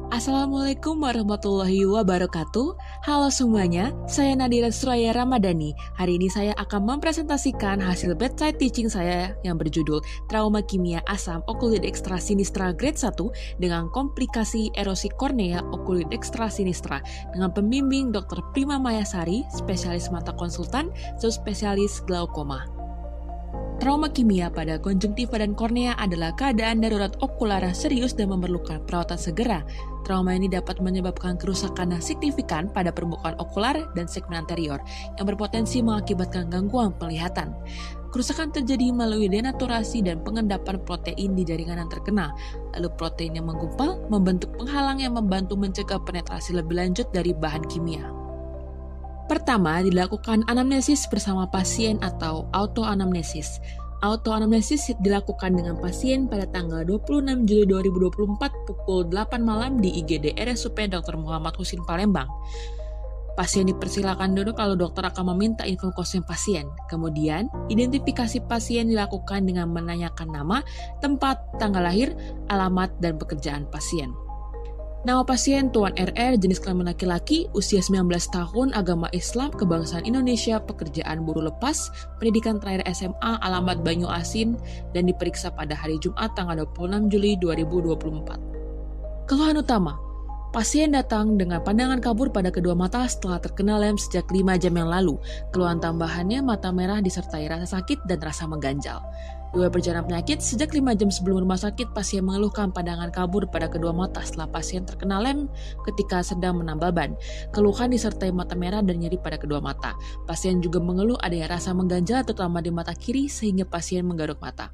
Assalamualaikum warahmatullahi wabarakatuh. Halo semuanya, saya Nadira Suraya Ramadhani. Hari ini saya akan mempresentasikan hasil bedside teaching saya yang berjudul Trauma Kimia Asam Okulit Dextra Sinistra Grade 1 dengan komplikasi erosi kornea Okulit Dextra Sinistra dengan pembimbing Dr. Prima Mayasari, spesialis mata konsultan, subspesialis glaukoma. Trauma kimia pada konjungtiva dan kornea adalah keadaan darurat okular serius dan memerlukan perawatan segera. Trauma ini dapat menyebabkan kerusakan yang signifikan pada permukaan okular dan segmen anterior yang berpotensi mengakibatkan gangguan penglihatan. Kerusakan terjadi melalui denaturasi dan pengendapan protein di jaringan yang terkena. Lalu protein yang menggumpal membentuk penghalang yang membantu mencegah penetrasi lebih lanjut dari bahan kimia. Pertama, dilakukan anamnesis bersama pasien atau autoanamnesis. Autoanamnesis dilakukan dengan pasien pada tanggal 26 Juli 2024 pukul 8 malam di IGD RSUP Dr. Muhammad Husin Palembang. Pasien dipersilakan duduk lalu dokter akan meminta info konsen pasien. Kemudian, identifikasi pasien dilakukan dengan menanyakan nama, tempat, tanggal lahir, alamat, dan pekerjaan pasien. Nama pasien Tuan RR, jenis kelamin laki-laki, usia 19 tahun, agama Islam, kebangsaan Indonesia, pekerjaan buruh lepas, pendidikan terakhir SMA, alamat Banyu Asin, dan diperiksa pada hari Jumat tanggal 26 Juli 2024. Keluhan utama, pasien datang dengan pandangan kabur pada kedua mata setelah terkena lem sejak 5 jam yang lalu. Keluhan tambahannya mata merah disertai rasa sakit dan rasa mengganjal. Riwayat perjalanan penyakit, sejak 5 jam sebelum rumah sakit, pasien mengeluhkan pandangan kabur pada kedua mata setelah pasien terkena lem ketika sedang menambal ban. Keluhan disertai mata merah dan nyeri pada kedua mata. Pasien juga mengeluh adanya rasa mengganjal terutama di mata kiri sehingga pasien menggaruk mata.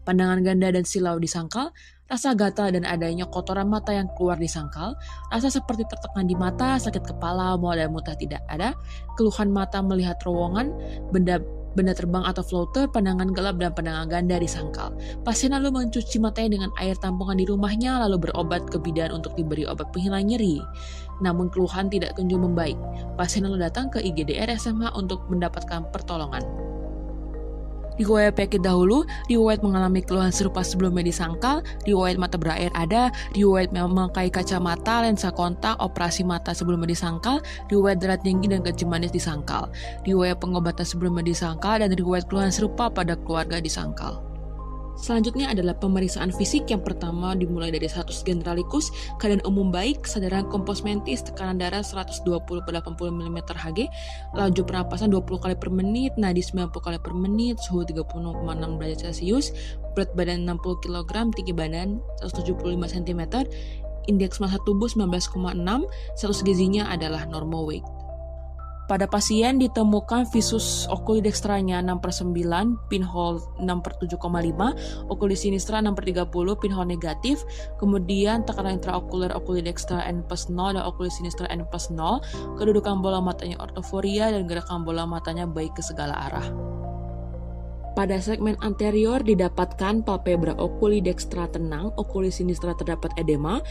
Pandangan ganda dan silau di sangkal, rasa gatal dan adanya kotoran mata yang keluar di sangkal, rasa seperti tertekan di mata, sakit kepala, mual dan muntah tidak ada, keluhan mata melihat terowongan, benda terbang atau floater, pandangan gelap dan pandangan ganda di sangkal. Pasien lalu mencuci matanya dengan air tampungan di rumahnya lalu berobat ke bidan untuk diberi obat penghilang nyeri. Namun keluhan tidak kunjung membaik. Pasien lalu datang ke IGD RSMH untuk mendapatkan pertolongan. Riwayat penyakit dahulu, riwayat mengalami keluhan serupa sebelumnya di sangkal, riwayat mata berair ada, riwayat memakai kacamata, lensa kontak, operasi mata sebelumnya di sangkal, riwayat darah tinggi dan kencing manis di sangkal, riwayat pengobatan sebelumnya di sangkal, dan riwayat keluhan serupa pada keluarga di sangkal. Selanjutnya adalah pemeriksaan fisik. Yang pertama dimulai dari status generalicus, keadaan umum baik, kesadaran kompos mentis, tekanan darah 120/80 mm Hg, laju pernapasan 20 kali per menit, nadi 90 kali per menit, suhu 30,6 derajat Celcius, berat badan 60 kg, tinggi badan 175 cm, indeks massa tubuh 19,6, status gizinya adalah normal weight. Pada pasien ditemukan visus okulit dextranya 6/9, pinhole 6/7,5, okulit sinistra 6/30, pinhole negatif, kemudian tekanan intraokuler okulit dextra N+0 dan okulit sinistra N+0, kedudukan bola matanya ortoforia dan gerakan bola matanya baik ke segala arah. Pada segmen anterior didapatkan palpebra okulit dextra tenang, okulit sinistra terdapat edema.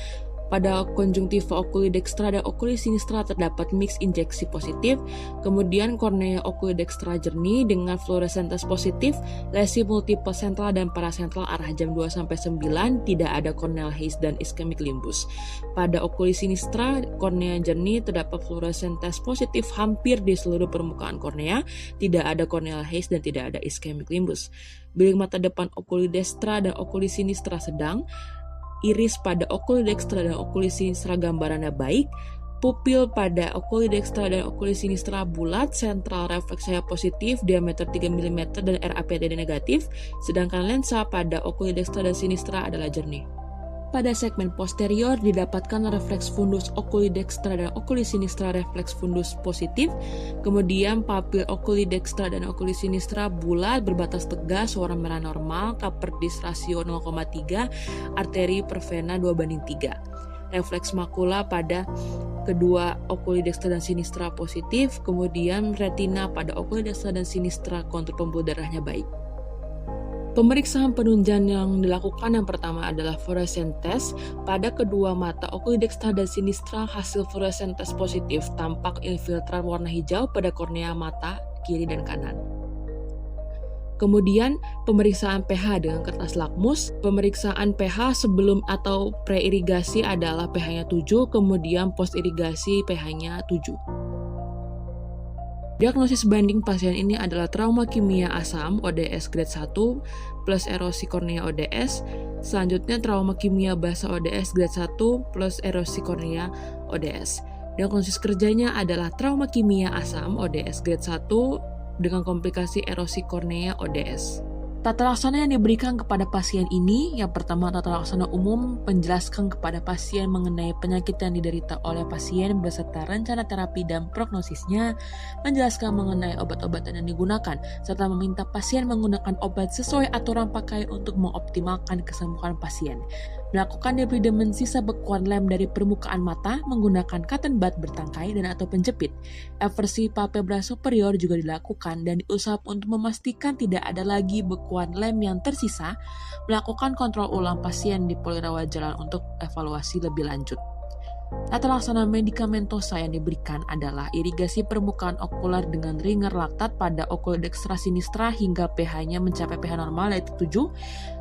Pada konjungtiva okulit dextra dan okulit sinistra terdapat mix injeksi positif, kemudian kornea okulit dextra jernih dengan fluorescence positif, lesi multiple sentral dan parasentral arah jam 2-9, tidak ada corneal haze dan ischemic limbus. Pada okulit sinistra, kornea jernih terdapat fluorescence positif hampir di seluruh permukaan kornea, tidak ada corneal haze dan tidak ada ischemic limbus. Bilik mata depan okulit dextra dan okulit sinistra sedang, iris pada okulit dextra dan okulit sinistra gambarannya baik, pupil pada okulit dextra dan okulit sinistra bulat, sentral refleksnya positif, diameter 3 mm dan RAPTD negatif, sedangkan lensa pada okulit dextra dan sinistra adalah jernih. Pada segmen posterior didapatkan refleks fundus okulit dextra dan okulit sinistra refleks fundus positif, kemudian papil okulit dextra dan okulit sinistra bulat berbatas tegas, warna merah normal, Kaperdis rasio 0,3, arteri per vena 2/3. Refleks makula pada kedua okulit dextra dan sinistra positif, kemudian retina pada okulit dextra dan sinistra kontur pembuluh darahnya baik. Pemeriksaan penunjang yang dilakukan yang pertama adalah fluorescence test. Pada kedua mata okulit dextra dan sinistra hasil fluorescence test positif, tampak infiltran warna hijau pada kornea mata kiri dan kanan. Kemudian pemeriksaan pH dengan kertas lakmus. Pemeriksaan pH sebelum atau pre-irigasi adalah pH-nya 7, kemudian post-irigasi pH-nya 7. Diagnosis banding pasien ini adalah trauma kimia asam ODS grade 1 plus erosi kornea ODS. Selanjutnya trauma kimia basa ODS grade 1 plus erosi kornea ODS. Diagnosis kerjanya adalah trauma kimia asam ODS grade 1 dengan komplikasi erosi kornea ODS. Tata laksana yang diberikan kepada pasien ini, yang pertama tata laksana umum menjelaskan kepada pasien mengenai penyakit yang diderita oleh pasien beserta rencana terapi dan prognosisnya, menjelaskan mengenai obat-obatan yang digunakan, serta meminta pasien menggunakan obat sesuai aturan pakai untuk mengoptimalkan kesembuhan pasien. Melakukan debridement sisa bekuan lem dari permukaan mata menggunakan cotton bud bertangkai dan atau penjepit. Eversi palpebra superior juga dilakukan dan diusap untuk memastikan tidak ada lagi bekuan lem yang tersisa. Melakukan kontrol ulang pasien di polirawat jalan untuk evaluasi lebih lanjut. Tata laksana medikamentosa yang diberikan adalah irigasi permukaan okular dengan ringer laktat pada oculodex sinistra hingga pH-nya mencapai pH normal yaitu 7.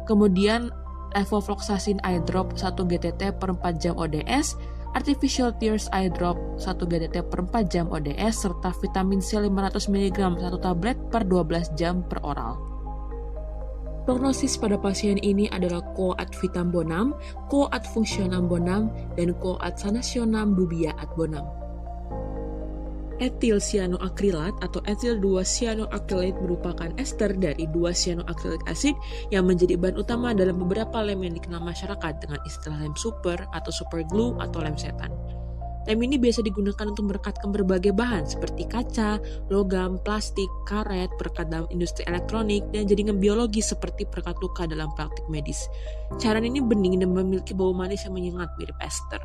Kemudian levofloxacin eye drop 1 GTT per 4 jam ODS, artificial tears eye drop 1 GTT per 4 jam ODS, serta vitamin C 500 mg 1 tablet per 12 jam per oral. Prognosis pada pasien ini adalah coat vitam bonam, coat functionam bonam, dan coat sanationam dubia ad bonam. Etil cyanoacrylat atau etil 2 cyanoacrylate merupakan ester dari 2 cyanoacrylic acid yang menjadi bahan utama dalam beberapa lem yang dikenal masyarakat dengan istilah lem super atau super glue atau lem setan. Lem ini biasa digunakan untuk merekatkan berbagai bahan seperti kaca, logam, plastik, karet, perekat dalam industri elektronik, dan jaringan biologis seperti perekat luka dalam praktik medis. Cairan ini bening dan memiliki bau manis yang menyengat mirip ester.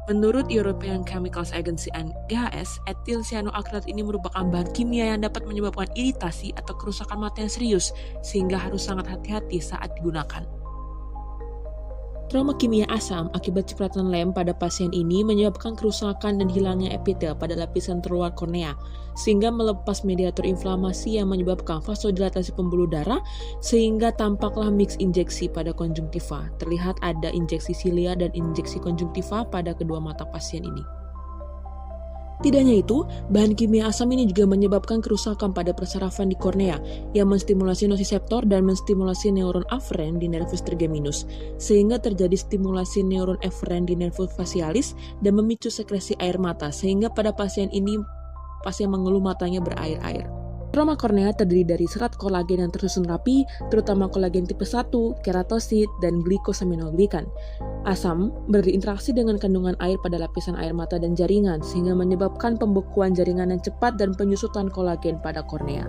Menurut European Chemicals Agency (GHS), etil cyanoacrylat ini merupakan bahan kimia yang dapat menyebabkan iritasi atau kerusakan mata yang serius, sehingga harus sangat hati-hati saat digunakan. Trauma kimia asam akibat cipratan lem pada pasien ini menyebabkan kerusakan dan hilangnya epitel pada lapisan terluar kornea, sehingga melepas mediator inflamasi yang menyebabkan vasodilatasi pembuluh darah, sehingga tampaklah mix injeksi pada konjungtiva. Terlihat ada injeksi silia dan injeksi konjungtiva pada kedua mata pasien ini. Tidak hanya itu, bahan kimia asam ini juga menyebabkan kerusakan pada persarafan di kornea yang menstimulasi nosiseptor dan menstimulasi neuron aferen di nervus trigeminus, sehingga terjadi stimulasi neuron eferen di nervus facialis dan memicu sekresi air mata, sehingga pada pasien ini pasien mengeluh matanya berair-air. Trauma kornea terdiri dari serat kolagen yang tersusun rapi, terutama kolagen tipe 1, keratosit, dan glikosaminoglikan. Asam berinteraksi dengan kandungan air pada lapisan air mata dan jaringan, sehingga menyebabkan pembekuan jaringan yang cepat dan penyusutan kolagen pada kornea.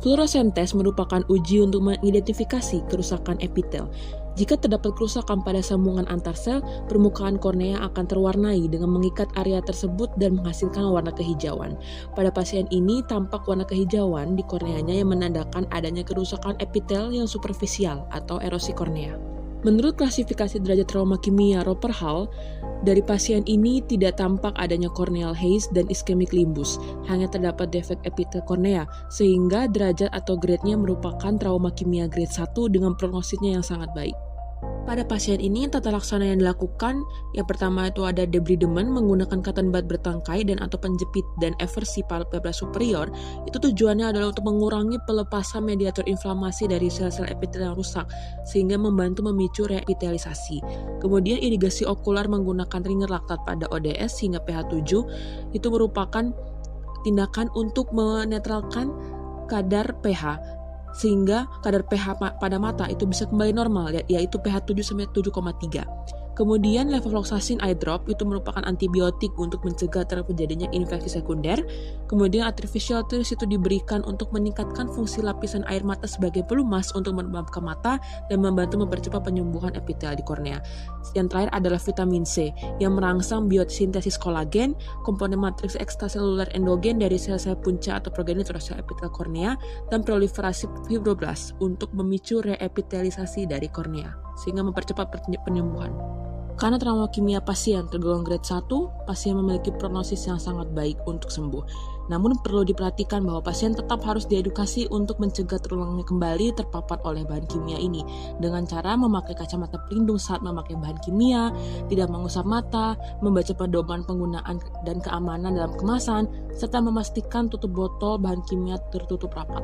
Fluorescent test merupakan uji untuk mengidentifikasi kerusakan epitel. Jika terdapat kerusakan pada sambungan antar sel, permukaan kornea akan terwarnai dengan mengikat area tersebut dan menghasilkan warna kehijauan. Pada pasien ini, tampak warna kehijauan di korneanya yang menandakan adanya kerusakan epitel yang superficial atau erosi kornea. Menurut klasifikasi derajat trauma kimia Roper Hall, dari pasien ini tidak tampak adanya corneal haze dan ischemic limbus, hanya terdapat defek epitel kornea, sehingga derajat atau grade-nya merupakan trauma kimia grade 1 dengan prognosisnya yang sangat baik. Pada pasien ini, tata laksana yang dilakukan, yang pertama itu ada debridement menggunakan cotton bud bertangkai dan atau penjepit dan eversi palpebra superior. Itu tujuannya adalah untuk mengurangi pelepasan mediator inflamasi dari sel-sel epitel yang rusak, sehingga membantu memicu reepitelisasi. Kemudian irigasi okular menggunakan ringer laktat pada ODS hingga pH 7, itu merupakan tindakan untuk menetralkan kadar pH, sehingga kadar pH pada mata itu bisa kembali normal, yaitu pH 7 sampai 7,3. Kemudian levofloxacin eye drop itu merupakan antibiotik untuk mencegah terjadinya infeksi sekunder. Kemudian artificial tears itu diberikan untuk meningkatkan fungsi lapisan air mata sebagai pelumas untuk melembabkan mata dan membantu mempercepat penyembuhan epitel di kornea. Yang terakhir adalah vitamin C yang merangsang biosintesis kolagen, komponen matriks ekstraseluler endogen dari sel-sel punca atau progenitor sel epitel kornea, dan proliferasi fibroblast untuk memicu reepitelisasi dari kornea, sehingga mempercepat penyembuhan. Karena trauma kimia pasien tergolong grade 1, pasien memiliki prognosis yang sangat baik untuk sembuh. Namun perlu diperhatikan bahwa pasien tetap harus diedukasi untuk mencegah terulangnya kembali terpapar oleh bahan kimia ini dengan cara memakai kacamata pelindung saat memakai bahan kimia, tidak mengusap mata, membaca pedoman penggunaan dan keamanan dalam kemasan, serta memastikan tutup botol bahan kimia tertutup rapat.